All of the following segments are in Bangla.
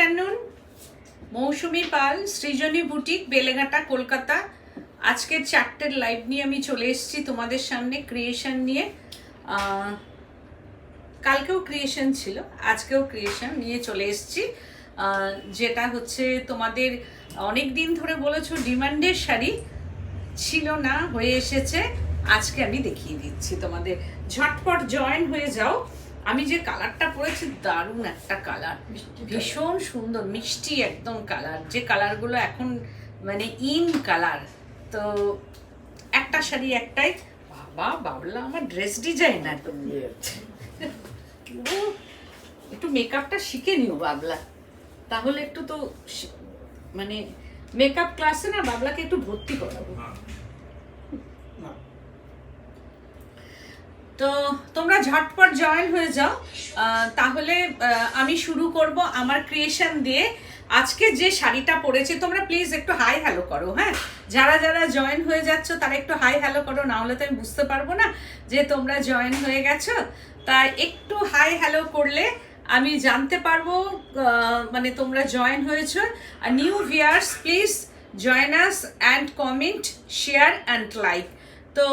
আফটারনুন। মৌসুমি পাল, সৃজনী বুটিক, বেলেঘাটা, কলকাতা। আজকের 4টের লাইভ নিয়ে আমি চলে এসেছি তোমাদের সামনে, ক্রিয়েশন নিয়ে। কালকেও ক্রিয়েশন ছিল, আজকেও ক্রিয়েশন নিয়ে চলে এসেছি। যেটা হচ্ছে তোমাদের অনেক দিন ধরে বলেছো ডিমান্ডের শাড়ি ছিল না, হয়ে এসেছে। আজকে আমি দেখিয়ে দিচ্ছি তোমাদের, ঝটপট জয়েন হয়ে যাও। আমি যে কালারটা পরেছি দারুণ একটা কালার, ভীষণ সুন্দর মিষ্টি একদম কালার, যে কালারগুলো এখন মানে ইন কালার। তো একটা শাড়ি একটাই। বাবা বাবলা আমার ড্রেস ডিজাইনার, একটু মেকআপটা শিখে নিও বাবলা, তাহলে একটু তো মানে মেকআপ ক্লাসে না বাবলাকে একটু ভর্তি করাবো। তো তোমরা ঝটপট জয়েন হয়ে যাও, তাহলে আমি শুরু করব আমার ক্রিয়েশন দিয়ে। আজকে যে শাড়িটা পরেছি, তোমরা প্লিজ একটু হাই হ্যালো করো। হ্যাঁ, যারা যারা জয়েন হয়ে যাচ্ছ তারা একটু হাই হ্যালো করো, না হলে তো আমি বুঝতে পারবো না যে তোমরা জয়েন হয়ে গেছো। তাই একটু হাই হ্যালো করলে আমি জানতে পারবো মানে তোমরা জয়েন হয়েছো। আর new viewers please join us and comment, share and like. তো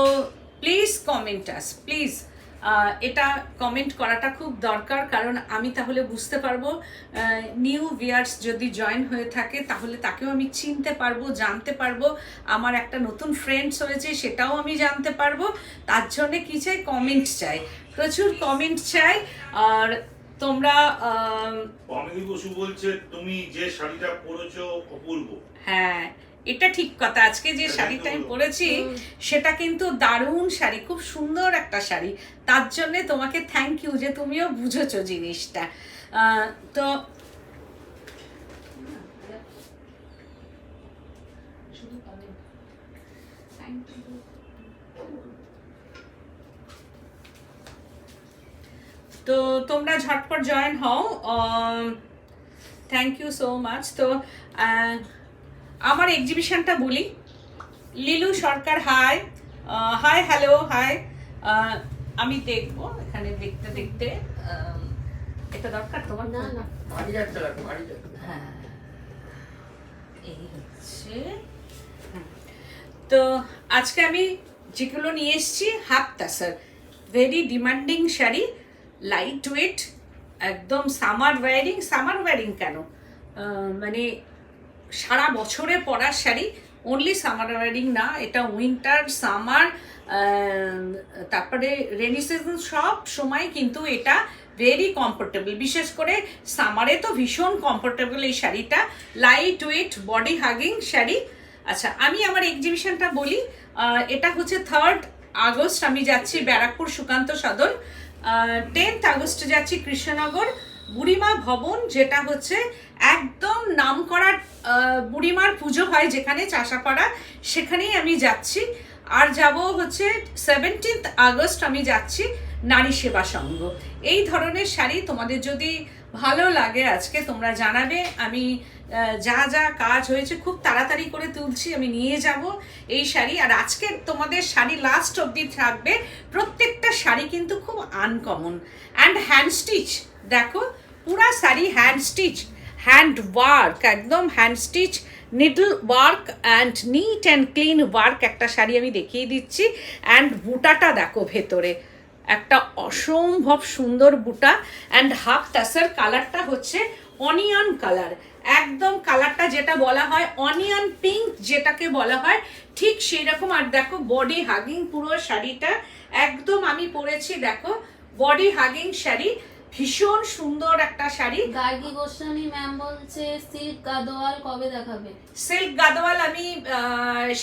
প্লিজ কমেন্ট আস, প্লিজ। এটা কমেন্ট করাটা খুব দরকার, কারণ আমি তাহলে বুঝতে পারবো নিউ ভিউয়ার্স যদি জয়েন হয়ে থাকে তাহলে তাকেও আমি চিনতে পারবো, জানতে পারবো। আমার একটা নতুন ফ্রেন্ডস হয়েছে সেটাও আমি জানতে পারবো। তার জন্যে কি চাই? কমেন্ট চাই, প্রচুর কমেন্ট চাই। আর তোমরা অমিনী বসু বলছে তুমি যে শাড়িটা পরেছো অপূর্ব। হ্যাঁ, এটা ঠিক কথা। আজকে যে শাড়িটা আমি পরেছি সেটা কিন্তু দারুণ শাড়ি, খুব সুন্দর একটা শাড়ি। তার জন্য তোমাকে থ্যাংক ইউ যে তুমিও বুঝেছো জিনিসটা। তো তো তোমরা ঝটপট জয়েন হও। Thank you so much. তো আমার এক্সিবিশনটা বলি। Lilu Sarkar, hi hi hello hi. আমি দেখবো এখানে দেখতে দেখতে, এটা দরকার তোমার? না না, হ্যাঁ, এই হচ্ছে। তো আজকে আমি যেগুলো নিয়ে এসেছি, half tussar, very demanding sari, light weight, একদম সামার ওয়্যারিং। সামার ওয়্যারিং কেন, মানে সারা বছরে পরার শাড়ি, অনলি সামার ওয়্যারিং না, এটা উইন্টার, সামার, তারপরে রেনি সিজন, সব সময় কিন্তু এটা ভেরি কমফোর্টেবল। বিশেষ করে সামারে তো ভীষণ কমফোর্টেবল এই শাড়িটা, light weight, body hugging sari. আচ্ছা, আমি আমার এক্সিবিশনটা বলি। এটা হচ্ছে 3rd আগস্ট আমি যাচ্ছি ব্যারাকপুর সুকান্ত সদন, 10th আগস্ট যাচ্ছি কৃষ্ণনগর বুড়িমা ভবন, যেটা হচ্ছে একদম নামকরা বুড়িমার পুজো হয় যেখানে, চাষাপাড়া, সেখানেই আমি যাচ্ছি। আর যাব হচ্ছে 17th আগস্ট আমি যাচ্ছি নারী সেবা সংঘ। এই ধরনের শাড়ি তোমাদের যদি ভালো লাগে আজকে তোমরা জানাবে। আমি যা যা কাজ হয়েছে খুব তাড়াতাড়ি করে তুলছি, আমি নিয়ে যাব এই শাড়ি। আর আজকে তোমাদের শাড়ি লাস্ট অবধি থাকবে। প্রত্যেকটা শাড়ি কিন্তু খুব আনকমন অ্যান্ড হ্যান্ড স্টিচ। দেখো পুরা sari hand stitch, hand work, একদম hand stitch, needle work and neat and clean work একটা শাড়ি আমি দেখিয়ে দিচ্ছি। অ্যান্ড বুটাটা দেখো ভেতরে, একটা অসম্ভব সুন্দর বুটা। অ্যান্ড হাফ তাসার কালারটা হচ্ছে অনিয়ন কালার, একদম কালারটা যেটা বলা হয় অনিয়ন পিঙ্ক, যেটাকে বলা হয় ঠিক সেই রকম। আর দেখো বডি হাগিং পুরো শাড়িটা, একদম আমি পরেছি দেখো বডি হাগিং শাড়ি, ভীষণ সুন্দর একটা শাড়ি। গার্গী গোস্বামী ম্যাম বলছে সিল্ক গাদোয়াল কবে দেখাবে? সিল্ক গাদোয়াল আমি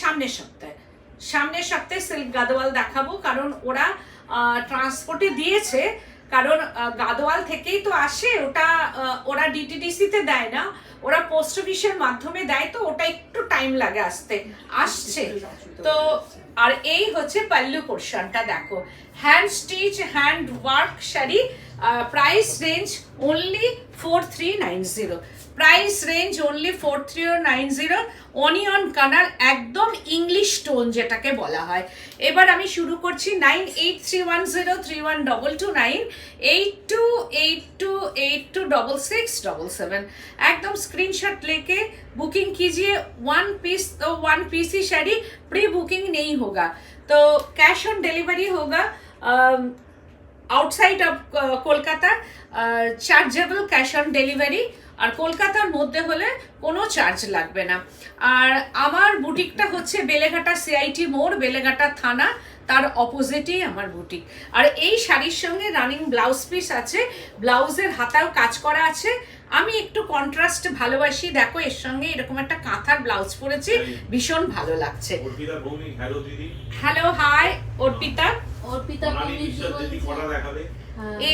সামনের সপ্তাহে সিল্ক গাদোয়াল দেখাবো, কারণ ওরা ট্রান্সপোর্টে দিয়েছে, কারণ গাদোয়াল থেকেই তো আসে ওটা, ওরা ডিটিডিসিতে দেয় না, ওরা পোস্ট অফিসের মাধ্যমে দেয়, তো ওটা একটু টাইম লাগে আসতে, আসছে। তো আর এই হচ্ছে পাল্লু পোর্শনটা দেখো, hand stitch hand work sari, price range only 4390, price range only 4390, onion colour, একদম ইংলিশ টোন যেটাকে বলা হয়। এবার আমি শুরু করছি 9831031229, 8282826677, एकदम स्क्रीनशॉट लेके बुकिंग कीजिए। वन पीस ही साड़ी, प्री बुकिंग नहीं होगा, तो कैश ऑन डिलीवरी होगा outside of Kolkata, chargeable cash on delivery, আর কলকাতার মধ্যে হলে কোনো চার্জ লাগবে না। আর আমার বুটিকটা হচ্ছে বেলেঘাটা সিআইটি মোড়, বেলেঘাটা থানা, তার অপোজিটেই আমার বুটিক। আর এই শাড়ির সঙ্গে রানিং ব্লাউজ পিস আছে, ব্লাউজের হাতাও কাজ করা আছে। আমি একটু কন্ট্রাস্ট ভালোবাসি, দেখো এর সঙ্গে এরকম একটা কাঁথার ব্লাউজ পরেছি, ভীষণ ভালো লাগছে। অর্পিতা ভৌমিক, হ্যালো দিদি। Hello, hi Arpita. অর্পিতা ভৌমিক দিদি কটা দেখাবে?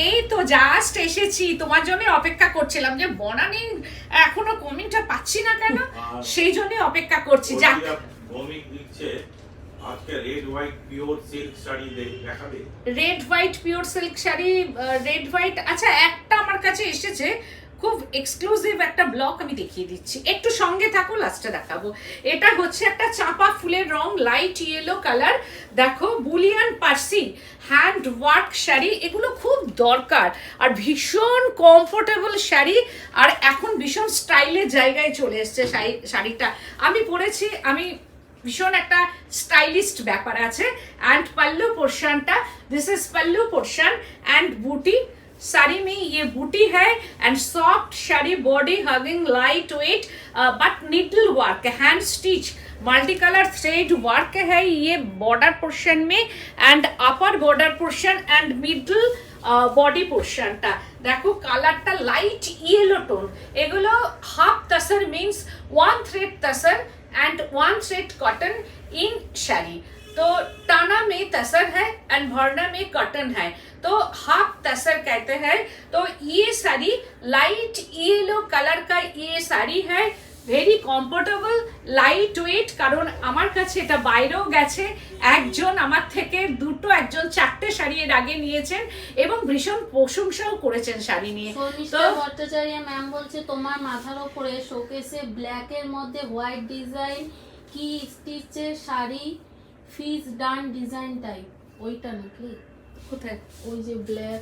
এই তো জাস্ট এসেছি, তোমার জন্য অপেক্ষা করছিলাম যে বনানি এখনো কমেন্টটা পাচ্ছি না কেন, সেই জন্য অপেক্ষা করছি। যাক, ভৌমিক দিচ্ছে আজকে red white pure silk sari দেখাবে। Red white pure silk sari, red white, আচ্ছা একটা আমার কাছে এসেছে খুব এক্সক্লুসিভ একটা ব্লক, আমি দেখিয়ে দিচ্ছি, একটু সঙ্গে থাকো, লাস্টে দেখাবো। এটা হচ্ছে একটা চাপা ফুলের রং, লাইট ইয়েলো কালার, দেখো bullion Parsi hand work sari, এগুলো খুব দরকার আর ভীষণ কমফোর্টেবল শাড়ি, আর এখন ভীষণ স্টাইলের জায়গায় চলে এসছে শাড়িটা। আমি পরেছি, আমি ভীষণ একটা স্টাইলিস্ট ব্যাপার আছে। অ্যান্ড পাল্লু পোর্শনটা, this is pallu portion and buti. Sari में ये बूटी है and soft sari, body hugging, light weight, but needle work, hand stitch, multi colour thread work है ये बॉर्डर पोर्शन में, and upper border portion and middle body पोर्शनটা দেখো, কালারটা লাইট ইয়েলো টোন। এগুলো half tussar means one thread tussar and one thread cotton in sari, तो टाना में तसर है एंड भरना में कॉटन है, तो हाफ तसर कहते हैं। तो ये साड़ी लाइट येलो कलर का ये साड़ी है, ভেরি কমফোর্টেবল, লাইট ওয়েট, কারণ আমার কাছে এটা বাইরেও গেছে, একজন আমার থেকে দুটো, একজন চারটে শাড়ি এর আগে নিয়েছেন এবং ভীষণ প্রশংসাও করেছেন শাড়ি নিয়ে। তো ভট্টাচার্য ম্যাম বলছে তোমার মাথার উপরে শোকেসে ব্ল্যাক এর মধ্যে হোয়াইট ডিজাইন, কি স্টিচের শাড়ি, ফিস ডান ডিজাইন টাইপ, ওইটা নাকি? কোথায়? ওই যে ব্ল্যাক,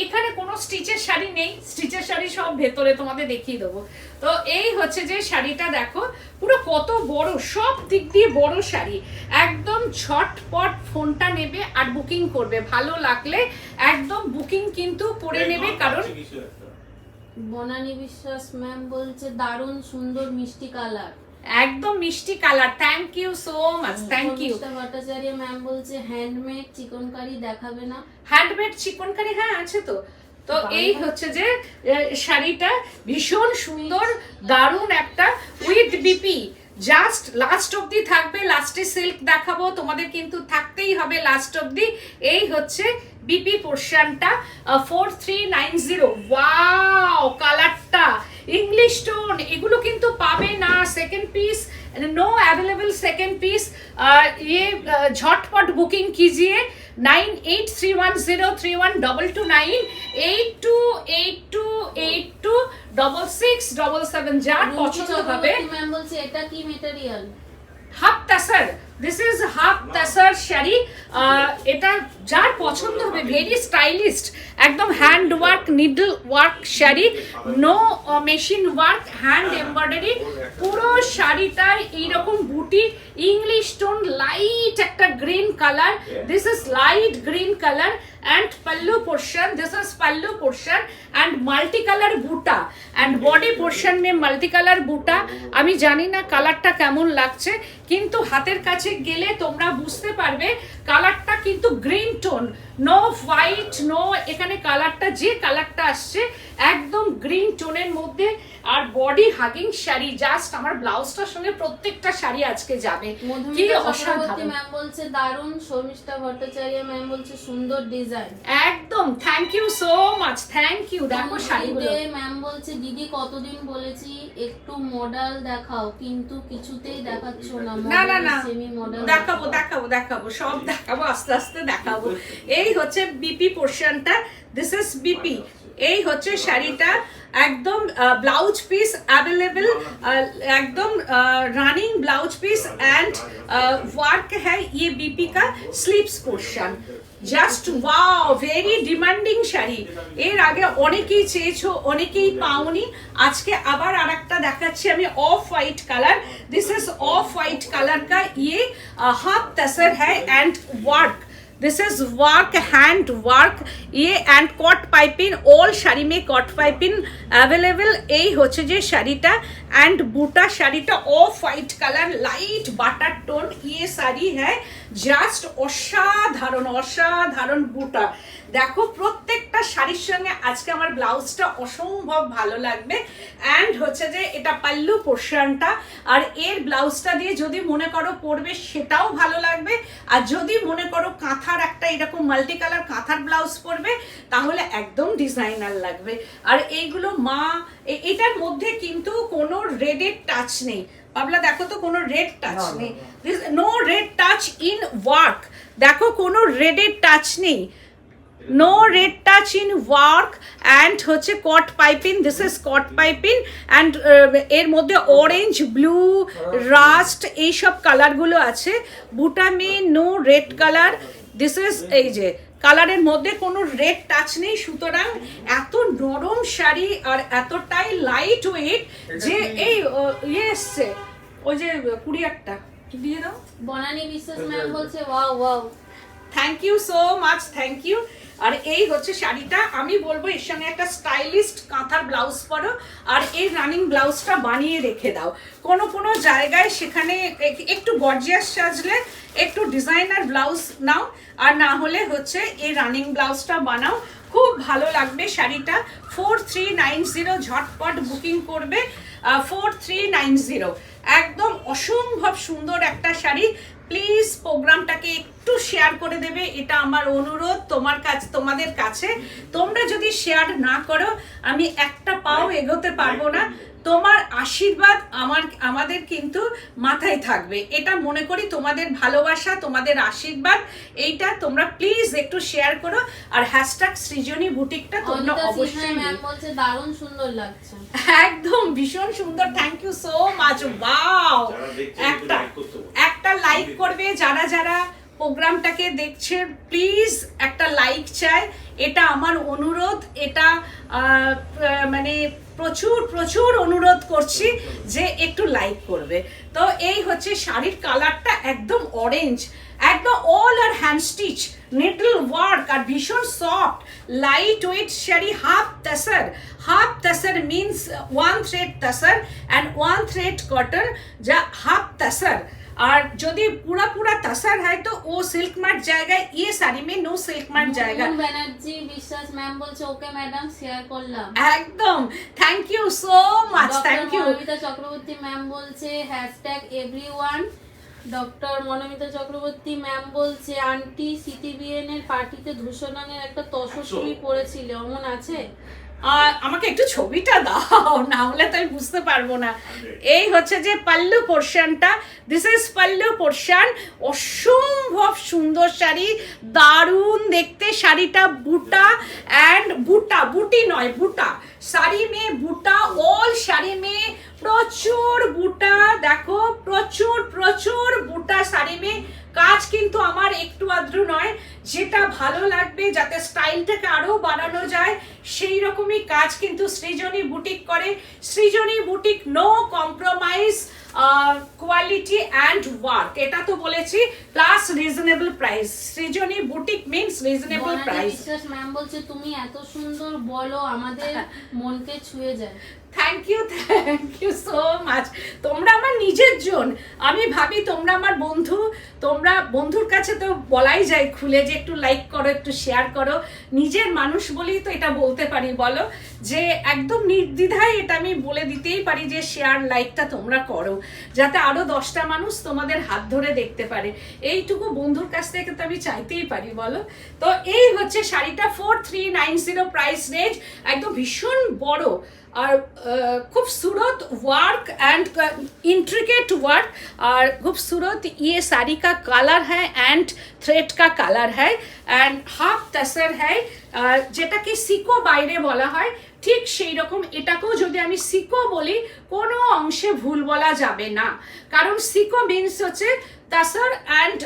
এখানে কোনো স্টিচের শাড়ি নেই, স্টিচের শাড়ি সব ভেতরে তোমাদের দেখিয়ে দেবো। তো এই হচ্ছে যে শাড়িটা দেখো, পুরো কত বড়, সব দিক দিয়ে বড় শাড়ি, একদম ঝটপট ফোনটা নেবে আর বুকিং করবে, ভালো লাগলে একদম বুকিং কিন্তু করে নেবে। কারণ বনানী বিশ্বাস ম্যাম বলছে দারুণ সুন্দর মিষ্টি কালার, একদম মিষ্টি colour, thank you so much, thank you. Bhattacharya ma'am বলছে হ্যান্ডমেড চিকনকারি দেখাবে না? হ্যান্ডমেড চিকনকারি হ্যাঁ আছে তো। তো এই হচ্ছে যে শাড়িটা ভীষণ সুন্দর, দারুণ একটা, উইথ বিপি, জাস্ট লাস্ট অবধি থাকবে, লাস্টে সিল্ক দেখাবো তোমাদের, কিন্তু থাকতেই হবে লাস্ট অবধি। এই হচ্ছে বিপি পোর্শনটা, 4390, ওয়াও কালারটা, ইংলিশ টোন, এগুলো কিন্তু পাবে না second piece, no available second piece. ये झटपट बुकिंग कीजिए 9831031229, 8282826677, যার পছন্দ হবে। ম্যাম বলছে এটা কি material? Half tussar, this is half tussar sari, এটা যার পছন্দ হবে, ভেরি স্টাইলিস্ট, একদম hand work, needle work sari, no machine work, hand embroidery, পুরো শাড়িটার এইরকম বুটি, ইংলিশ টোন, লাইট একটা green colour, this is light green colour, and pallu portion, this is pallu portion and multi color buta and body portion में multi color buta। আমি জানি না কালারটা কেমন লাগছে, কিন্তু হাতের কাছে গেলে তোমরা বুঝতে পারবে কালারটা কিন্তু green tone, no white, no, এখানে কালারটা যে কালারটা আসছে একদম গ্রিন টোনের মধ্যে। আর বডি হাগিং শাড়ি, জাস্ট আমার ব্লাউজটার সঙ্গে প্রত্যেকটা শাড়ি আজকে যাবে, কি অসাধারণ। ম্যাম বলছে দারুণ, শর্মিষ্ঠা ভট্টাচার্য ম্যাম বলছে সুন্দর ডিজাইন। ডিজাইন। একদম thank you so much, thank you. দেখো শাড়িগুলো ম্যাম বলছে দিদি কতদিন বলেছি একটু মডেল দেখাও কিন্তু কিছুতেই দেখাচ্ছ না। না না না, সেমি মডেল দেখাবো দেখাবো দেখাবো, সব দেখাবো, আস্তে আস্তে দেখাবো। এই হচ্ছে বিপি পোর্শনটা, দিস ইজ বিপি। এই হচ্ছে শাড়িটা, একদম ব্লাউজ পিস अवेलेबल, एकदम running blouse piece and work है ये बीपी का sleeves portion. Just wow, very demanding sari. এর আগে অনেকেই চেয়েছো, অনেকেই পাওনি, আজকে আবার আরেকটা দেখাচ্ছি আমি, off white colour. This is off white colour का ये हाफ तसर है and work, this is work, hand work ये and cut piping, all sari में कट पाइपिंग अवेलेबल। এই হচ্ছে যে শাড়িটা, एंड बूटा শাড়িটা of white colour, light butter tone, ये শাড়ি है জাস্ট অসাধারণ অসাধারণ বুটা। দেখো প্রত্যেকটা শাড়ির সঙ্গে আজকে আমার ব্লাউজটা অসম্ভব ভালো লাগবে। অ্যান্ড হচ্ছে যে এটা পাল্লু পোর্শনটা, আর এর ব্লাউজটা দিয়ে যদি মনে করো পরবে সেটাও ভালো লাগবে, আর যদি মনে করো কাঁথার একটা এরকম মাল্টি কালার কাঁথার ব্লাউজ পরবে তাহলে একদম ডিজাইনার লাগবে। আর এইগুলো মা এটার মধ্যে কিন্তু কোনো রেডের টাচ নেই। পাবলা দেখো তো কোনো রেড টাচ নেই, no red touch in work. দেখো কোনো রেডের টাচ নেই, no red touch in work. And হচ্ছে cut piping, this is cut piping, and এর মধ্যে অরেঞ্জ, ব্লু, রাস্ট এইসব কালারগুলো আছে। বুটা মে no red colour, this is এই যে কালারের মধ্যে কোনো রেড টাচ নেই। সুতরাং এত নরম শাড়ি আর এতটাই লাইট ওয়েট যে এই ইয়ে এসছে ওই যে কুরিয়ারটা দিয়ে দাও। বনানী বিশ্বাস ম্যাম বলছে wow wow, thank you so much, thank you. আর এই হচ্ছে শাড়িটা, আমি বলবো এর সঙ্গে একটা স্টাইলিস্ট কাঁথার ব্লাউজ পরো আর এই রানিং ব্লাউজটা বানিয়ে রেখে দাও। কোনো কোনো জায়গায় সেখানে একটু গর্জিয়াস সাজলে একটু ডিজাইনার ব্লাউজ নাও, আর না হলে হচ্ছে এই রানিং ব্লাউজটা বানাও, খুব ভালো লাগবে শাড়িটা। 4390 ঝটপট বুকিং করবে, 4390। একদম অসম্ভব সুন্দর একটা শাড়ি। প্লিজ প্রোগ্রামটাকে একটু শেয়ার করে দেবে, এটা আমার অনুরোধ তোমাদের কাছে। তোমরা যদি শেয়ার না করো আমি একটা পাও এগোতে পারবো না। তোমার আশীর্বাদ আমাদের কিন্তু মাথায় থাকবে, এটা মনে করি তোমাদের ভালোবাসা, তোমাদের আশীর্বাদ, এইটা তোমরা প্লিজ একটু শেয়ার করো। আর হ্যাশট্যাগ সৃজনী বুটিকটা তোমরা অবশ্যই ম্যাম বলছে দারুণ সুন্দর লাগছে, একদম ভীষণ সুন্দর, thank you so much. Wow, একটা লাইক করবে যারা যারা প্রোগ্রামটাকে দেখছে, প্লিজ একটা লাইক চাই, এটা আমার অনুরোধ। এটা মানে প্রচুর প্রচুর অনুরোধ করছি যে একটু লাইক করবে। তো এই হচ্ছে শাড়ির কালারটা, একদম অরেঞ্জ, একদম অল আর হ্যান্ড স্টিচ, নিডল ওয়ার্ক, আর ভীষণ soft light weight sari. Half tussar means 1 thread তাসার and 1 thread cotton, যা হাফ তাসার। और যদি पूरा पूरा तसर है तो वो सिल्क मार्ट जाएगा, ये साड़ी में नो सिल्क मार्ट जाएगा। ব্যানার্জি বিশ্বাস ম্যাম বলছে ওকে ম্যাডাম শেয়ার করলাম, একদম thank you so much, thank you. Monomita Chakraborty ma'am বলছে hashtag everyone. Doctor Monomita Chakraborty ma'am বলছে আন্টি সিটিবিএন এর পার্টিতে ধূসরানের একটা তসর তুমি পরেছিলে, অমন আছে? আমাকে একটু ছবিটা দাও, না হলে তো আমি বুঝতে পারবো না। এই হচ্ছে যে পাল্লু পোর্শনটা, দিস ইজ পাল্লু পোর্শন। অসম্ভব সুন্দর শাড়ি, দারুণ দেখতে শাড়িটা। বুটা অ্যান্ড বুটি নয় বুটা, শাড়ি মে বুটা, অল শাড়ি মে প্রচুর বুটা। দেখো প্রচুর প্রচুর বুটা শাড়ি মে। কাজ কিন্তু আমার একটু আদ্রু নয়, যেটা ভালো লাগবে যাতে স্টাইলটাকে আরো বাড়ানো যায় সেই রকমই কাজ কিন্তু সৃজনী বুটিক করে। Srijani boutique no compromise, quality and work, এটা তো বলেছি, plus reasonable price. Srijani boutique means reasonable price. Biswas ma'am বলছে তুমি এত সুন্দর বলো আমাদের মনকে ছুঁয়ে যায়। Thank you so much. তোমরা আমার নিজের জন, আমি ভাবি তোমরা আমার বন্ধু, তোমরা বন্ধুর কাছে তো বলাই যায় খুলে যে একটু লাইক করো, একটু শেয়ার করো। নিজের মানুষ বলেই তো এটা বলতে পারি, বলো। যে একদম নির্দ্বিধায় এটা আমি বলে দিতেই পারি যে শেয়ার লাইকটা তোমরা করো, যাতে আরো 10টা মানুষ তোমাদের হাত ধরে দেখতে পারে। এইটুকু বন্ধুর কাছ থেকে তো আমি চাইতেই পারি, বলো। তো এই হচ্ছে শাড়িটা 4390 প্রাইস রেঞ্জ, একদম ভীষণ বড় और खूबसूरत वर्क एंड इंट्रिकेट वर्क और खूबसूरत ये साड़ी का कलर है एंड थ्रेड का कलर है एंड हाफ टसर है যেটাকে সিকো বাইরে বলা হয়, ঠিক সেই রকম এটাকেও যদি আমি সিকো বলি কোনো অংশে ভুল বলা যাবে না, কারণ সিকো মিন্স হচ্ছে তাসার অ্যান্ড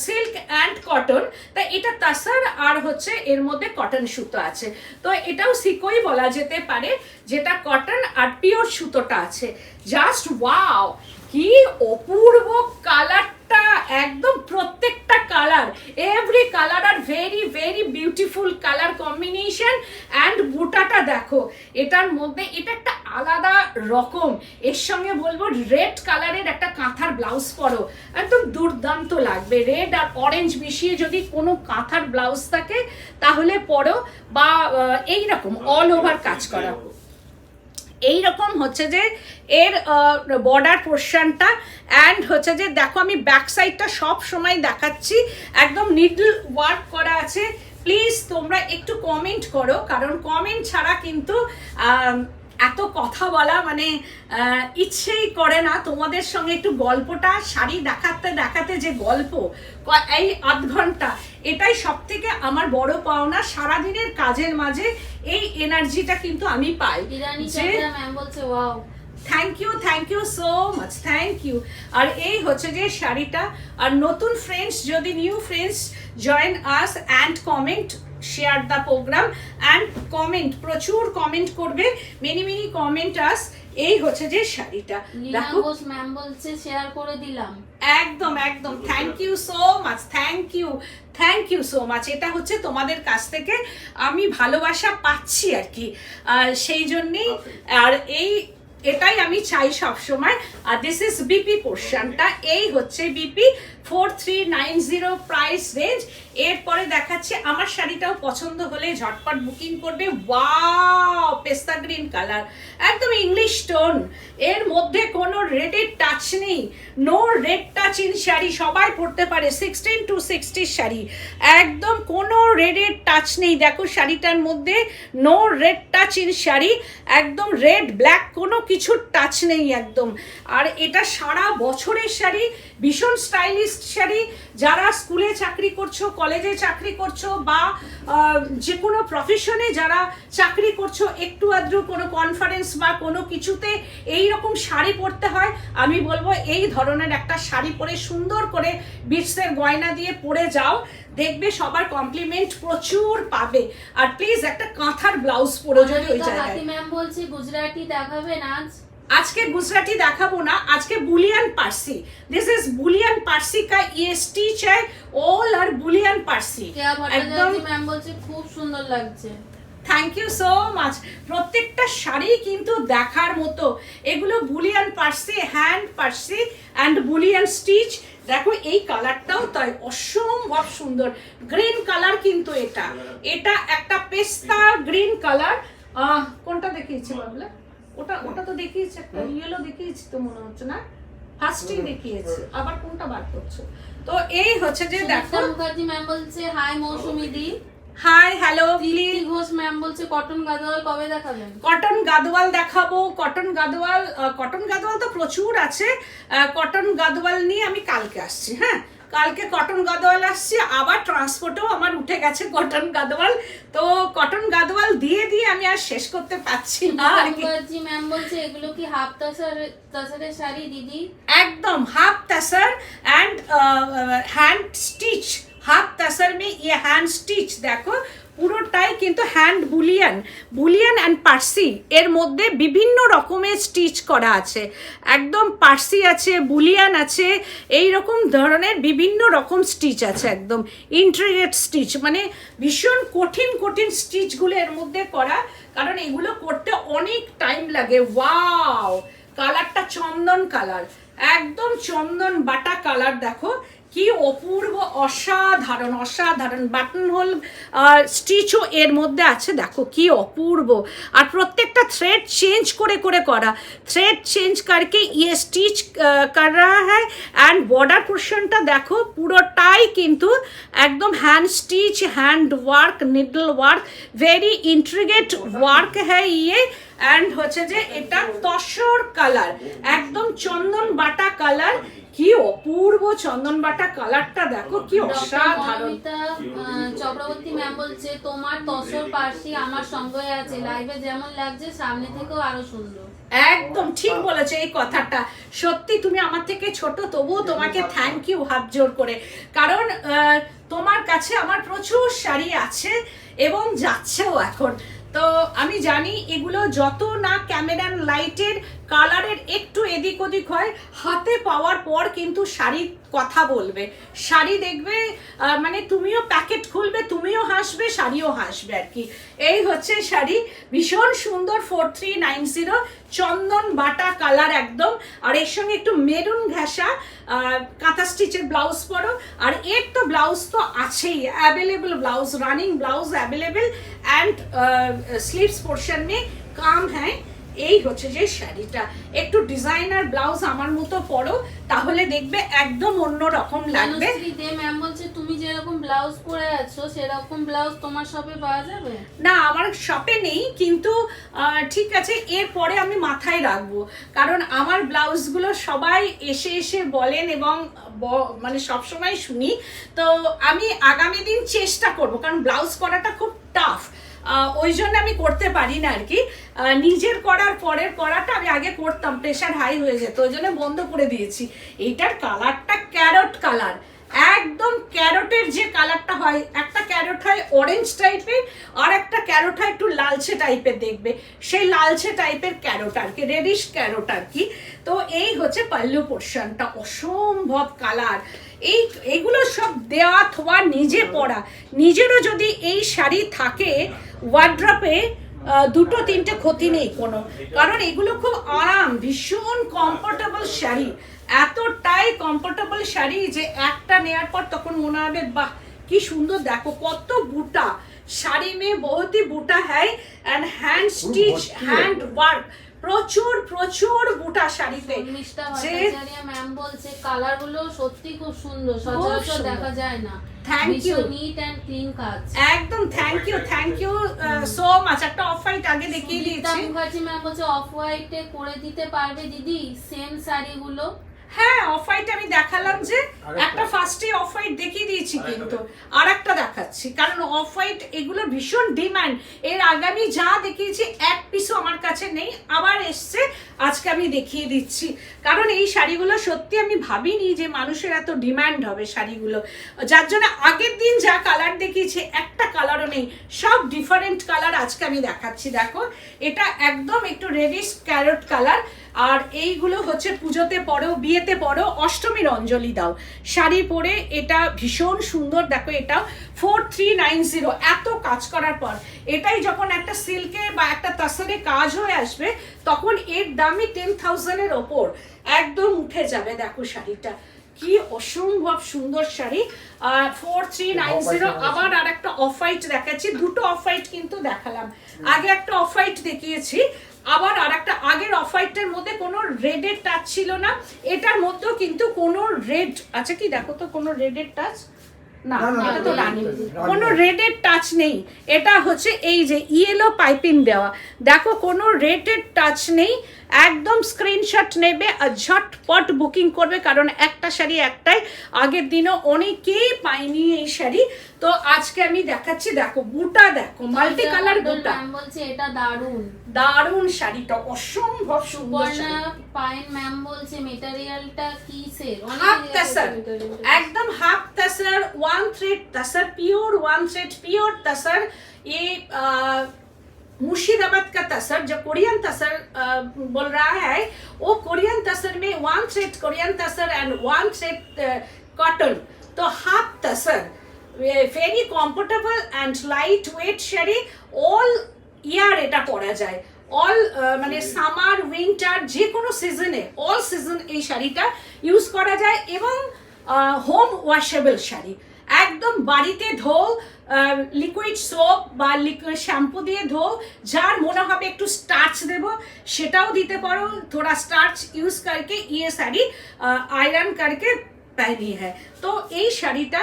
সিল্ক অ্যান্ড কটন, তাই এটা তাসার আর হচ্ছে এর মধ্যে কটন সুতো আছে, তো এটাও সিকোই বলা যেতে পারে, যেটা কটন আর পিওর সুতোটা আছে। জাস্ট ওয়াও, কি অপূর্ব কালারটা, একদম প্রত্যেকটা কালার, এভরি কালার আর very very beautiful colour combination and বুটাটা দেখো এটার মধ্যে, এটা একটা আলাদা রকম। এর সঙ্গে বলবো রেড কালারের একটা কাঁথার ব্লাউজ পরো, একদম দুর্দান্ত লাগবে। রেড আর অরেঞ্জ মিশিয়ে যদি কোনো কাঁথার ব্লাউজ থাকে তাহলে পরো, বা এইরকম অল ওভার কাজ করা। এইরকম হচ্ছে যে এর বর্ডার পোর্শনটা অ্যান্ড হচ্ছে যে দেখো আমি ব্যাক সাইডটা সব সময় দেখাচ্ছি, একদম নিডল ওয়ার্ক করা আছে। প্লিজ তোমরা একটু কমেন্ট করো, কারণ কমেন্ট ছাড়া কিন্তু এত কথা বলা মানে ইচ্ছেই করে না। তোমাদের সঙ্গে একটু গল্পটা, শাড়ি দেখাতে দেখাতে যে গল্প এই আধ ঘন্টা, এটাই সব থেকে আমার বড় পাওনা। সারাদিনের কাজের মাঝে এই এনার্জিটা কিন্তু আমি পাই। Thank you so much, thank you. আর এই হচ্ছে যে শাড়িটা, আর নতুন ফ্রেন্ডস যদি new friends join us and comment, share the programme and comment, প্রচুর কমেন্ট করবে, মেনি মেনি কমেন্ট আস। এই হচ্ছে যে শাড়িটা দেখো, ম্যাম বলছে শেয়ার করে দিলাম, একদম একদম thank you so much, thank you so much. এটা হচ্ছে তোমাদের কাছ থেকে আমি ভালোবাসা পাচ্ছি আর কি, সেই জন্যেই। আর এটাই আমি চাই সব সময়। আর দিস ইজ বিপি পোর্শনটা, এই হচ্ছে বিপি 4390 প্রাইস রেঞ্জ। এরপরে দেখাচ্ছে আমার শাড়িটাও পছন্দ হলে ঝটপট বুকিং করবে। ওয়াও, পেস্তা গ্রিন কালার, একদম ইংলিশ টোন, এর মধ্যে কোনো রেডের টাচ নেই, no red touch in sari, সবাই পরতে পারে, 16 to 60 শাড়ি, একদম কোনো রেডের টাচ নেই। দেখো শাড়িটার মধ্যে no red touch in sari, একদম রেড ব্ল্যাক কোনো কিছুর টাচ নেই একদম। আর এটা সারা বছরের শাড়ি, ভীষণ স্টাইলিশ শাড়ি। যারা স্কুলে চাকরি করছো, কলেজে চাকরি করছো, বা যে কোনো প্রফেশনে যারা চাকরি করছো, একটু আধটু কোনো কনফারেন্স বা কোনো কিছুতে এই রকম শাড়ি পরতে হয়, আমি বলবো এই ধরনের একটা শাড়ি পরে সুন্দর করে বিটসের গয়না দিয়ে পরে যাও, দেখবে সবার কমপ্লিমেন্ট প্রচুর পাবে। আর প্লিজ একটা কাঁথার ব্লাউজ পরো যদি ওই জায়গায়। ম্যাম বলছি গুজরাটি দেখাবেন আজ? আজকে গুজরাটি দেখাবো না, আজকে bullion Parsi. This is bullion Parsi কা ये स्टिच है, ऑल আর বুলিয়ান পার্সি। একদম ম্যাম বলছে খুব সুন্দর লাগছে। Thank you so much. প্রত্যেকটা শাড়ি কিন্তু দেখার মতো, এগুলো bullion Parsi, hand Parsi and bullion stitch. দেখো এই কালারটাও তাই অসম্ভব সুন্দর, গ্রিন কালার কিন্তু এটা একটা পেস্তা গ্রিন কালার। কোনটা দেখিয়েছি বাবলা? ওটা তো দেখিয়েছি, একটা ইয়েলো দেখিয়েছি তো মনে হচ্ছে না, ফার্স্টই দেখিয়েছি, আবার কোনটা বার করছো? তো এই হচ্ছে যে দেখো, মুখার্জি ম্যাম বলছে হাই মৌসুমী দি, hi hello please. Ghosh ma'am বলছে কটন গাদোয়াল কবে দেখাবেন? কটন গাদোয়াল দেখাবো, কটন গাদোয়াল তো প্রচুর আছে। কটন গাদোয়াল নিয়ে আমি কালকে আসছি, হ্যাঁ কালকে কটন গাদোয়াল আসছি, আবার ট্রান্সপোর্টেও আমার উঠে গেছে কটন গাদোয়াল। তো কটন গাদোয়াল দিয়ে আমি আর শেষ করতে পারছি না আর কি। ম্যাম বলছে এগুলো কি হাফ তাসারের শাড়ি দিদি? একদম half tussar and hand stitch, half tussar মে ইয়ে হ্যান্ড স্টিচ। দেখো পুরোটাই কিন্তু হ্যান্ড বুলিয়ান অ্যান্ড পার্সি, এর মধ্যে বিভিন্ন রকমের স্টিচ করা আছে, একদম পার্সি আছে, বুলিয়ান আছে, এই রকম ধরনের বিভিন্ন রকম স্টিচ আছে, একদম ইন্ট্রিগেট স্টিচ, মানে ভীষণ কঠিন স্টিচগুলো এর মধ্যে করা, কারণ এগুলো করতে অনেক টাইম লাগে। ওয়াও, কালারটা চন্দন কালার, একদম চন্দন বাটা কালার, দেখো কি অপূর্ব অসাধারণ অসাধারণ বাটন হোল স্টিচও এর মধ্যে আছে, দেখো কি অপূর্ব। আর প্রত্যেকটা থ্রেড চেঞ্জ করে করে করা, থ্রেড চেঞ্জ करके ये स्टिच कर रहा है। एंड बॉर्डर पोर्शनটা দেখো পুরোটাই কিন্তু একদম hand stitch, hand work, needle work, very integrate work है ये। এন্ড হচ্ছে যে এটা তসর কালার, একদম চন্দন বাটা কালার, কি অপূর্ব চন্দন বাটা কালারটা দেখো কি অসাধারণ। চক্রবর্তী ম্যাম বলছে তোমার তসর পার্সি আমার সঙ্গে আছে, লাইভে যেমন লাগছে সামনে থেকেও আরো সুন্দর। একদম ঠিক বলেছো এই কথাটা, সত্যি তুমি আমার থেকে ছোট তবুও তোমাকে থ্যাংক ইউ হাত জোর করে, কারণ তোমার কাছে আমার প্রচুর শাড়ি আছে এবং যাচ্ছেও এখন। তো আমি জানি এগুলো যত না ক্যামেরার লাইটের কালারের একটু এদিক ওদিক হয়, হাতে পাওয়ার পর কিন্তু শাড়ি কথা বলবে, শাড়ি দেখবে মানে তুমিও প্যাকেট খুলবে, তুমিও হাসবে, শাড়িও হাসবে আর কি। এই হচ্ছে শাড়ি, ভীষণ সুন্দর 4390, চন্দন বাটা কালার একদম। আর এর সঙ্গে একটু মেরুন ঘেঁষা কাঁথা স্টিচের ব্লাউজ পরো, আর এর তো ব্লাউজ তো আছেই, available blouse, running blouse available, and sleeves portion में काम है। এই হচ্ছে যে শাড়িটা, একটু ডিজাইনার ব্লাউজ আমার মতো পরো, তাহলে দেখবে একদম অন্য রকম লাগবে। ম্যাম বলছে তুমি যেরকম ব্লাউজ পরে আছো সেরকম ব্লাউজ তোমার শপে পাওয়া যাবে? না, আমার শপে নেই, কিন্তু ঠিক আছে এরপরে আমি মাথায় রাখবো, কারণ আমার ব্লাউজগুলো সবাই এসে এসে বলেন এবং মানে সবসময় শুনি। তো আমি আগামী দিন চেষ্টা করব, কারণ ব্লাউজ করাটা খুব টাফ, ওই জন্য আমি করতে পারি না আর কি। নিজের করার পরের করাটা আমি আগে করতাম, প্রেশার হাই হয়ে যেত, ওই জন্য বন্ধ করে দিয়েছি। এইটার কালারটা ক্যারট কালার, একদম ক্যারটের যে কালারটা হয়, একটা ক্যারট হয় অরেঞ্জ টাইপের, আর একটা ক্যারট হয় একটু লালচে টাইপের, দেখবে সেই লালচে টাইপের ক্যারট আর কি, রেডিশ ক্যারট আর কি। তো এই হচ্ছে পাল্লু পোর্শনটা, অসম্ভব কালার। এইগুলো সব দেওয়া থোয়া নিজে পরা, নিজেরও যদি এই শাড়ি থাকে ওয়ার্ড্রপে, দুটো তিনটে ক্ষতি নেই কোনো, কারণ এগুলো খুব আরাম, ভীষণ কমফোর্টেবল শাড়ি, এতটাই কমফোর্টেবল শাড়ি যে একটা নেওয়ার পর তখন মনে হবে বাহ কি সুন্দর, দেখো কত বুটা, শাড়ি में बहुत ही বুটা है and hand stitch hand work, প্রচুর প্রচুর বুটা শাড়িতে। যে ম্যাম বলছে কালার গুলো সত্যি খুব সুন্দর, সচরাচর দেখা যায় না। Thank you, neat and clean কাজ, একদম থ্যাংক ইউ সো মাচ। একটা অফ হোয়াইট আগে দেখিয়ে দিয়েছি, মুখার্জি ম্যাম বলছে অফ হোয়াইটে করে দিতে পারবে দিদি সেম শাড়িগুলো? হ্যাঁ, অফ হোয়াইট আমি দেখালাম, যে একটা ফার্স্টে অফ হোয়াইট দেখিয়ে দিয়েছি, কিন্তু আর একটা দেখাচ্ছি, কারণ অফ হোয়াইট এগুলো ভীষণ ডিমান্ড। এর আগে আমি যা দেখিয়েছি এক পিসও আমার কাছে নেই, আবার এসছে, আজকে আমি দেখিয়ে দিচ্ছি, কারণ এই শাড়িগুলো সত্যি আমি ভাবিনি যে মানুষের এত ডিমান্ড হবে শাড়িগুলো, যার জন্য আগের দিন যা কালার দেখিয়েছি একটা কালারও নেই, সব ডিফারেন্ট কালার আজকে আমি দেখাচ্ছি। দেখো এটা একদম একটু রেডিশ ক্যারট কালার, আর এইগুলো হচ্ছে পুজোতে পরো, বিয়েতে পরো, অষ্টমীর অঞ্জলি দাও, শাড়ি পরে এটা ভীষণ সুন্দর। দেখো এটা 4390, এত কাজ করার পর এটাই যখন একটা সিল্কে বা একটা তাসরে কাজ হয়ে আসবে তখন এর দামই 10,000-এর ওপর একদম উঠে যাবে। দেখো শাড়িটা কি অসম্ভব সুন্দর শাড়ি, 4390। আবার আর একটা অফ হোয়াইট দেখাচ্ছি, দুটো অফ হোয়াইট কিন্তু দেখালাম, আগে একটা অফ হোয়াইট দেখিয়েছি, আবার আর একটা, আগের অফ হোয়াইটের মধ্যে কোনো রেডের টাচ ছিল না, এটার মধ্যেও কিন্তু কোনো রেড আছে কি, দেখো তো কোনো রেডের টাচ না, এটা তো রানী, কোনো রেডের টাচ নেই, এটা হচ্ছে এই যে ইয়েলো পাইপিং দেওয়া, দেখো কোনো রেডের টাচ নেই, একদম স্ক্রিনশট নেবে আর ঝটপট বুকিং করবে, কারণ একটা শাড়ি একটাই, আগের দিনও অনেকেই পাইনি এই শাড়ি, তো আজকে আমি দেখাচ্ছি। দেখো বুটা, দেখো মাল্টি কালার বুটা, বলছে এটা দারুন দারুন শাড়িটা, অসম্ভব সুন্দর। পাইন ম্যাম বলছে মেটেরিয়ালটা কিসের? হাফ তাসার, একদম half তাসার, one thread তাসার, pure one thread pure তাসার। ये मुर्शिदाबाद का तसर, जो कोरियन तसर बोल रहा है, वो कोरियन तसर में one thread Korean tussar and one thread cotton, तो half tussar, very comfortable and light weight sari, all year এটা পরা যায়, অল মানে সামার উইন্টার যে কোনো সিজনে, অল সিজন এই শাড়িটা ইউজ করা যায়, এবং হোম ওয়াশেবল শাড়ি, একদম বাড়িতে ধো, লিকুইড সোপ বা লিকুইড শ্যাম্পু দিয়ে ধো, যার মনে হবে একটু স্টার্চ দেবো সেটাও দিতে পারো, थोड़ा स्टार्च यूज करके ये साड़ी आयरन करके पहनी है। তো এই শাড়িটা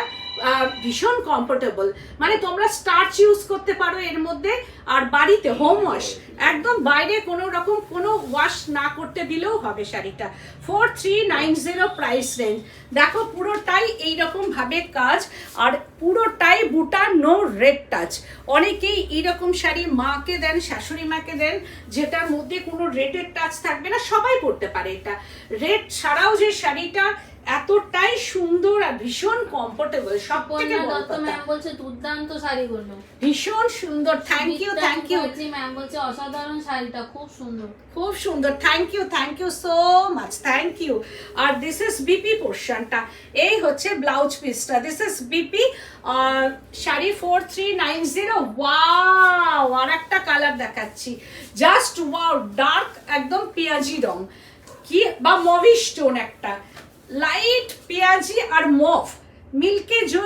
ভীষণ কমফোর্টেবল, মানে তোমরা স্টার্চ ইউজ করতে পারো এর মধ্যে, আর বাড়িতে হোম ওয়াশ, একদম বাইরে কোনো রকম কোনো ওয়াশ না করতে দিলেও হবে শাড়িটা। 4390 প্রাইস রেঞ্জ। দেখো পুরোটাই এইরকম ভাবে কাজ, আর পুরোটাই বুটা, নো রেড টাচ। অনেকেই এইরকম শাড়ি মাকে দেন, শাশুড়ি মাকে দেন, যেটার মধ্যে কোনো রেডের টাচ থাকবে না, সবাই পরতে পারে এটা। রেড ছাড়াও যে শাড়িটা এতটাই সুন্দর আর ভীষণ কমফোর্টেবল, সব থেকে বড় কথা ম্যাম বলছে দুর্দান্ত শাড়িগুলো, ভীষণ সুন্দর। থ্যাংক ইউ ম্যাম বলছে অসাধারণ শাড়িটা খুব সুন্দর, খুব সুন্দর। Thank you so much, thank you. আর দিস ইজ বিপি পোর্শনটা, এই হচ্ছে ব্লাউজ পিসটা, this is BP sari 4390। Wow, আর একটা কালার দেখাচ্ছি, জাস্ট ওয়াও, ডার্ক একদম পেঁয়াজি রং কি বা মভিশ টোন, একটা लाइट प्याजी और मॉव मिलके जो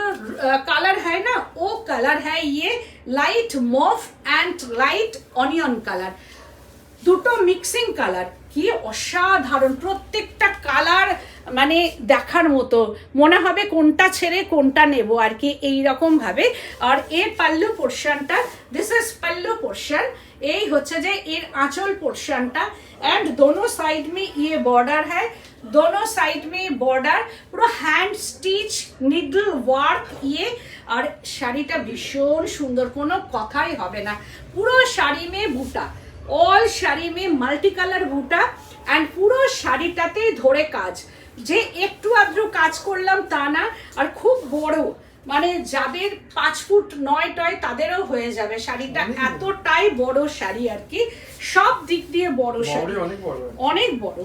कलर है ना, वो कलर है ये light mauve and light onion colour, দুটো মিক্সিং কালার, কি অসাধারণ, প্রত্যেকটা কালার মানে দেখার মতো, মনে হবে কোনটা ছেড়ে কোনটা নেব আর কি, এইরকম ভাবে। আর এর পাল্লু পোর্শনটা, দিস ইজ পাল্লু পোর্শন, এই হচ্ছে যে এর আঁচল পোর্শনটা, एंड दोनों साइड में ये बॉर्डर है, दोनों साइड में बॉर्डर, पूरा हैंड स्टिच निडल ওয়ার্ক ये। আর শাড়িটা ভীষণ সুন্দর, কোনো কথাই হবে না। পুরো শাড়ি মে বুটা, অল শাড়ি মে মাল্টি কালার বুটা, অ্যান্ড পুরো শাড়িটাতেই ধরে কাজ, যে একটু আদ্রু কাজ করলাম তা না, আর খুব বড়, মানে যাদের 5 ফুট 9 টয় তাদেরও হয়ে যাবে শাড়িটা, এতটাই বড় শাড়ি আর কি, সব দিক দিয়ে বড় শাড়ি, অনেক বড়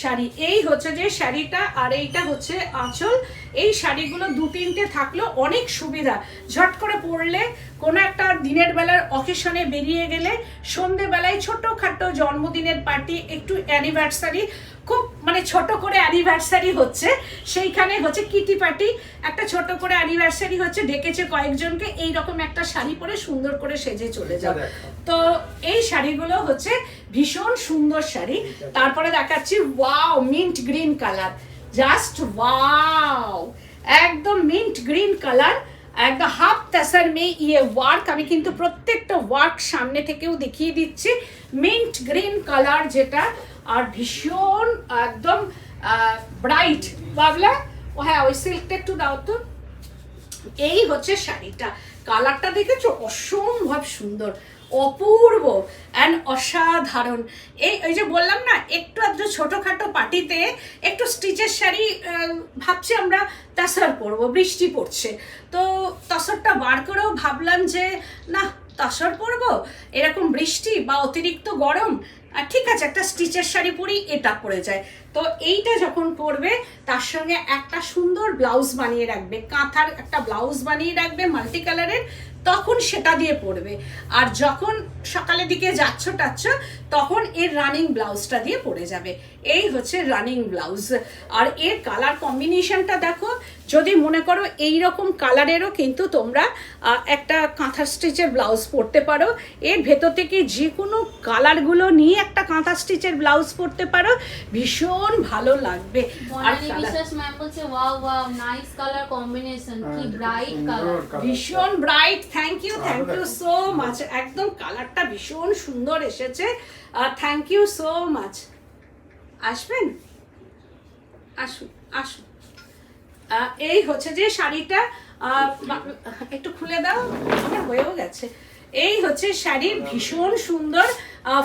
শাড়ি। এই হচ্ছে যে শাড়িটা, আর এইটা হচ্ছে আঁচল। এই শাড়িগুলো 2-3টে থাকলেও অনেক সুবিধা, ঝট করে পরলে কোনো একটা দিনের বেলার অকেশনে বেরিয়ে গেলে, সন্ধেবেলায় ছোটোখাটো জন্মদিনের পার্টি, একটু অ্যানিভার্সারি, খুব মানে ছোট করে অ্যানিভার্সারি হচ্ছে, সেইখানে হচ্ছে কিটি পার্টি, একটা ছোট করে অ্যানিভার্সারি হচ্ছে, ডেকেছে কয়েকজনকে, এইরকম একটা শাড়ি পরে সুন্দর করে সেজে চলে যাও। তো এই শাড়িগুলো হচ্ছে ভীষণ সুন্দর শাড়ি। তারপরে দেখাচ্ছি, wow, mint green colour, just wow, একদম মিন্ট গ্রিন কালার, একদম হাফ তাসার মে ইয়ে ওয়ার্ক। আমি কিন্তু প্রত্যেকটা ওয়ার্ক সামনে থেকেও দেখিয়ে দিচ্ছি, মিন্ট গ্রিন কালার যেটা, আর ভীষণ একদম ব্রাইট। বাবলা, ও হ্যাঁ, ওই সিল্কটা একটু দাও তো। এই হচ্ছে শাড়িটা, কালারটা দেখেছো, অসম্ভব সুন্দর, অপূর্ব অ্যান্ড অসাধারণ। এই যে বললাম না, একটু আধটু ছোটোখাটো পার্টিতে একটু স্টিচের শাড়ি ভাবছি আমরা তাসার পরবো, বৃষ্টি পড়ছে, তো তসরটা বার করেও ভাবলাম যে না, তসর পরবো, এরকম বৃষ্টি বা অতিরিক্ত গরম, আর ঠিক আছে একটা স্টিচের শাড়ি পরি, এটা পরে যায়। তো এইটা যখন পরবে, তার সঙ্গে একটা সুন্দর ব্লাউজ বানিয়ে রাখবে, কাঁথার একটা ব্লাউজ বানিয়ে রাখবে মাল্টি কালারের, তখন সেটা দিয়ে পরবে। আর যখন সকালের দিকে যাচ্ছ টাচ্ছ, তখন এর রানিং ব্লাউজটা দিয়ে পরে যাবে। এই হচ্ছে রানিং ব্লাউজ। আর এর কালার কম্বিনেশনটা দেখো, যদি মনে করো এই রকম কালারেরও কিন্তু তোমরা একটা কাঁথা স্টিচের ব্লাউজ পরতে পারো, এর ভেতর থেকে যে কোনো কালারগুলো নিয়ে একটা কাঁথা স্টিচের ব্লাউজ পরতে পারো, ভীষণ ভালো লাগবে। আর ম্যাম বলছে wow wow, nice colour combination, কি ব্রাইট কালার, ভীষণ bright. Thank you so much, একদম কালারটা ভীষণ সুন্দর এসেছে, থ্যাংক ইউ সো মাচ। আসবেন, আসুন আসুন। এই হচ্ছে যে শাড়িটা, একটু খুলে দাও, আমার হয়েও গেছে। এই হচ্ছে শাড়ি, ভীষণ সুন্দর,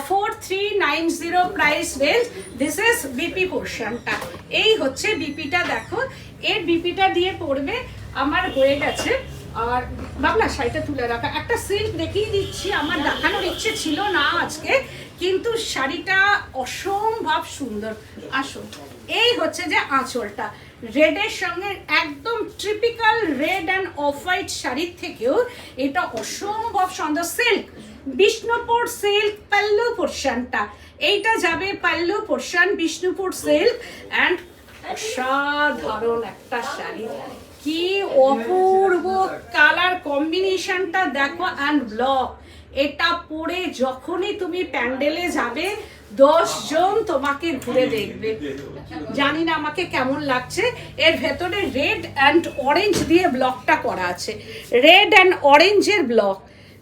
4390 price range. This is BP পোর্শনটা, এই হচ্ছে বিপিটা, দেখো এর বিপিটা দিয়ে পরবে। আমার হয়ে গেছে। আর বাবলা, শাড়িটা তুলে রাখা, একটা সিল্ক দেখিয়ে দিচ্ছি, আমার দেখানোর ইচ্ছে ছিল না আজকে, কিন্তু শাড়িটা অসম্ভব সুন্দর। আসো, এই হচ্ছে যে আঁচলটা, রেডের সঙ্গে একদম ট্রিপিক্যাল রেড অ্যান্ড অফ হোয়াইট শাড়ির থেকেও এটা অসম্ভব সুন্দর। সিল্ক, বিষ্ণুপুর সিল্ক পাল্লু পোর্শনটা, এইটা যাবে pallu portion, Bishnupur silk, and অসাধারণ একটা শাড়ি, কি অপূর্ব কালার কম্বিনেশনটা দেখো। অ্যান্ড ব্লক, এটা পরে যখনই তুমি প্যান্ডেলে যাবে 10 জন তোমাকে ঘুরে দেখবে। জানি না আমাকে কেমন লাগছে। এর ভেতরে রেড অ্যান্ড অরেঞ্জ দিয়ে ব্লকটা করা আছে, রেড অ্যান্ড অরেঞ্জের ব্লক,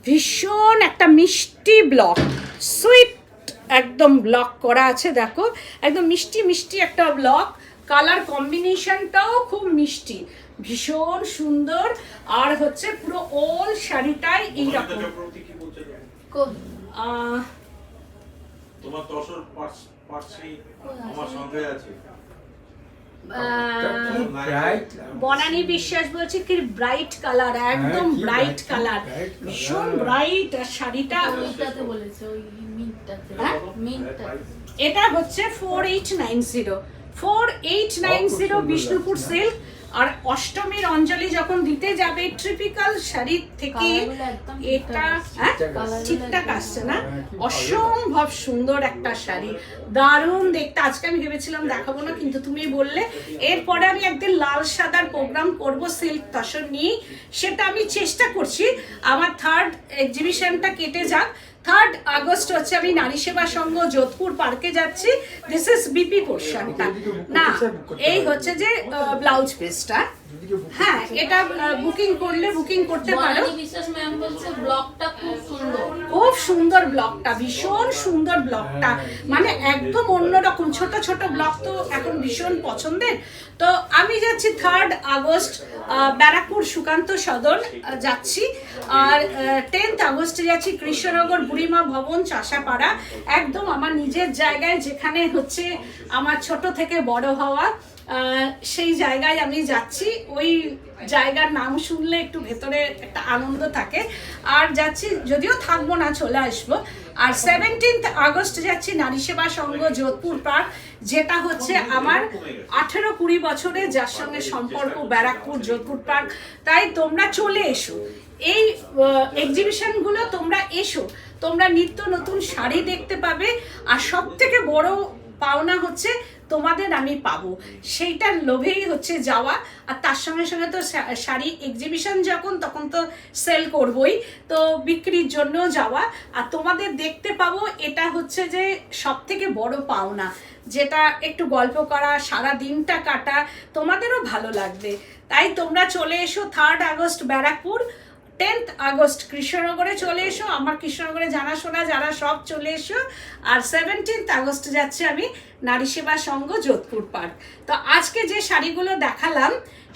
ভীষণ একটা মিষ্টি ব্লক, সুইট একদম ব্লক করা আছে। দেখো একদম মিষ্টি মিষ্টি একটা ব্লক, কালার কম্বিনেশনটাও খুব মিষ্টি, ভীষণ সুন্দর। আর হচ্ছে পুরো অল শাড়িটাই এইরকম। তোমার তসর পার্সি আমার সঙ্গে আছে। বনানী বিশ্বাস বলছে কি ব্রাইট কালার, একদম ব্রাইট কালার, ভীষণ ব্রাইট। আর শাড়িটা ওইটাতে বলেছে, ওই মিন্টটাতে, হ্যাঁ? মিন্টটাতে। এটা হচ্ছে 4890 বিষ্ণুপুর সিল্ক। আর অষ্টমীর অঞ্জলি যখন দিতে যাবে ট্রিপিক্যাল শাড়ির থেকে কালারগুলো একদম এটা কালারগুলো ঠিকঠাক একদম আসছে না? অসম্ভব সুন্দর একটা শাড়ি, দারুণ দেখতে। আজকে আমি ভেবেছিলাম দেখাবো না, কিন্তু তুমি বললে। এরপরে আমি একদিন লাল সাদার প্রোগ্রাম করব সিল্ক তসর নিয়ে, সেটা আমি চেষ্টা করছি। আমার 3rd এক্সিবিশনটা কেটে যাক। 3rd আগস্ট হচ্ছে আমি নারী সেবা সংঘ যোধপুর পার্কে যাচ্ছি। দিস ইজ বিপি পোর্শনটা না, এই হচ্ছে যে ব্লাউজ পিসটা। হ্যাঁ, এটা বুকিং করলে বুকিং করতে পারো। বনানী বিশ্বাস ম্যাম বলছে ব্লগটা খুব সুন্দর, খুব সুন্দর ব্লকটা, ভীষণ সুন্দর ব্লকটা, মানে একদম অন্যরকম। ছোট ছোট ব্লক তো এখন ভীষণ পছন্দের। তো আমি যাচ্ছি 3rd আগস্ট ব্যারাকপুর সুকান্ত সদন যাচ্ছি। আর 10th আগস্টে যাচ্ছি কৃষ্ণনগর বুড়িমা ভবন চাষাপাড়া, একদম আমার নিজের জায়গায়, যেখানে হচ্ছে আমার ছোট থেকে বড় হওয়া, সেই জায়গায় আমি যাচ্ছি। ওই জায়গার নাম শুনলে একটু ভেতরে একটা আনন্দ থাকে। আর যাচ্ছি, যদিও থাকবো না, চলে আসবো। আর 17th আগস্ট যাচ্ছি নারী সেবা সংঘ যোধপুর পার্ক, যেটা হচ্ছে আমার 18-20 বছরে যার সঙ্গে সম্পর্ক, ব্যারাকপুর যোধপুর পার্ক। তাই তোমরা চলে এসো, এই এক্সিবিশনগুলো তোমরা এসো, তোমরা নিত্য নতুন শাড়ি দেখতে পাবে। আর সব থেকে বড় পাওনা হচ্ছে তোমাদের আমি পাবো, সেইটার লোভেই হচ্ছে যাওয়া। আর তার সঙ্গে সঙ্গে তো শাড়ি এক্সিবিশন যখন, তখন তো সেল করবই, তো বিক্রির জন্য যাওয়া। আর তোমাদের দেখতে পাবো, এটা হচ্ছে যে সব থেকে বড় পাওনা, যেটা একটু গল্প করা, সারা দিনটা কাটা, তোমাদেরও ভালো লাগবে। তাই তোমরা চলে এসো 3rd August Barrackpore, 10th August কৃষ্ণনগরে চলে এসো, আমার কৃষ্ণনগরে জানাশোনা যারা সব চলে এসো। আর 17th আগস্ট যাচ্ছে আমি নারী সেবা সংঘ যোধপুর পার্ক। তো আজকে যে শাড়িগুলো দেখালাম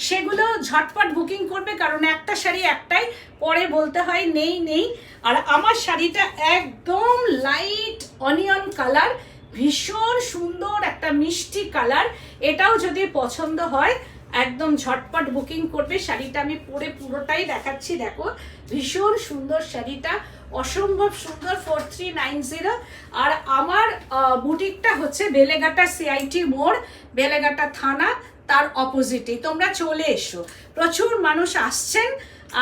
সেগুলো ঝটপট বুকিং করবে, কারণ একটা শাড়ি একটাই, পরে বলতে হয় নেই নেই। আর আমার শাড়িটা একদম লাইট অনিয়ন কালার, ভীষণ সুন্দর একটা মিষ্টি কালার। এটাও যদি পছন্দ হয় একদম ঝটপট বুকিং করবে। শাড়িটা আমি পরে পুরোটাই দেখাচ্ছি, দেখো ভীষণ সুন্দর শাড়িটা, অসম্ভব সুন্দর। 4390। আর আমার বুটিকটা হচ্ছে বেলেঘাটা সিআইটি মোড়, বেলেঘাটা থানা, তার অপোজিটে। তোমরা চলে এসো, প্রচুর মানুষ আসছেন।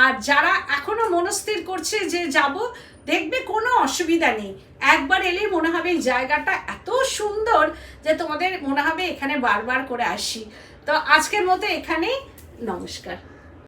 আর যারা এখনো মনস্থির করছে যে যাব, দেখবে কোনো অসুবিধা নেই। একবার এলেই মনে হবে এই জায়গাটা এত সুন্দর যে তোমাদের মনে হবে এখানে বারবার করে আসি। তো আজকের মতো এখানেই, নমস্কার।